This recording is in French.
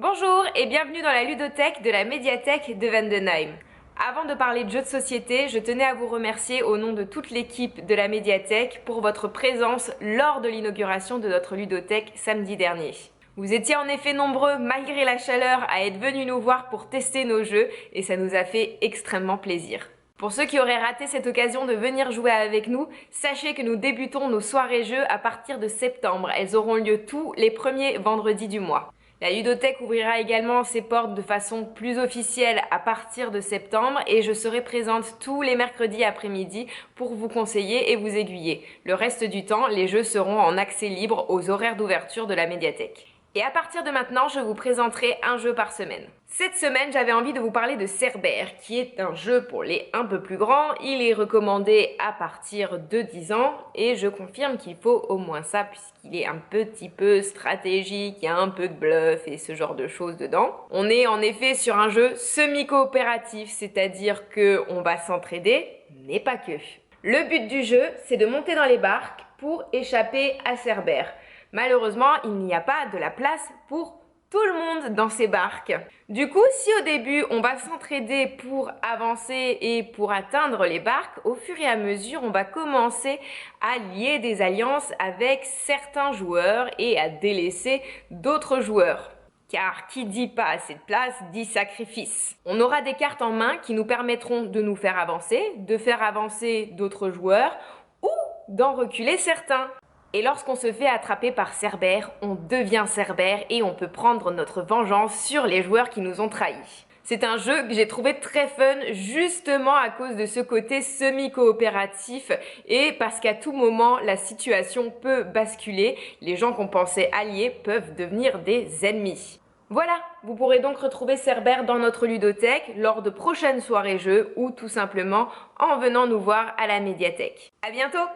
Bonjour et bienvenue dans la ludothèque de la médiathèque de Vendenheim. Avant de parler de jeux de société, je tenais à vous remercier au nom de toute l'équipe de la médiathèque pour votre présence lors de l'inauguration de notre ludothèque samedi dernier. Vous étiez en effet nombreux malgré la chaleur à être venus nous voir pour tester nos jeux et ça nous a fait extrêmement plaisir. Pour ceux qui auraient raté cette occasion de venir jouer avec nous, sachez que nous débutons nos soirées jeux à partir de septembre. Elles auront lieu tous les premiers vendredis du mois. La ludothèque ouvrira également ses portes de façon plus officielle à partir de septembre et je serai présente tous les mercredis après-midi pour vous conseiller et vous aiguiller. Le reste du temps, les jeux seront en accès libre aux horaires d'ouverture de la médiathèque. Et à partir de maintenant, je vous présenterai un jeu par semaine. Cette semaine, j'avais envie de vous parler de Cerbère, qui est un jeu pour les un peu plus grands. Il est recommandé à partir de 10 ans et je confirme qu'il faut au moins ça puisqu'il est un petit peu stratégique, il y a un peu de bluff et ce genre de choses dedans. On est en effet sur un jeu semi-coopératif, c'est-à-dire qu'on va s'entraider, mais pas que. Le but du jeu, c'est de monter dans les barques pour échapper à Cerbère. Malheureusement, il n'y a pas de la place pour tout le monde dans ces barques. Du coup, si au début on va s'entraider pour avancer et pour atteindre les barques, au fur et à mesure on va commencer à lier des alliances avec certains joueurs et à délaisser d'autres joueurs. Car qui dit pas assez de place dit sacrifice. On aura des cartes en main qui nous permettront de nous faire avancer d'autres joueurs ou d'en reculer certains. Et lorsqu'on se fait attraper par Cerbère, on devient Cerbère et on peut prendre notre vengeance sur les joueurs qui nous ont trahis. C'est un jeu que j'ai trouvé très fun justement à cause de ce côté semi-coopératif et parce qu'à tout moment la situation peut basculer, les gens qu'on pensait alliés peuvent devenir des ennemis. Voilà, vous pourrez donc retrouver Cerbère dans notre ludothèque lors de prochaines soirées jeux ou tout simplement en venant nous voir à la médiathèque. À bientôt!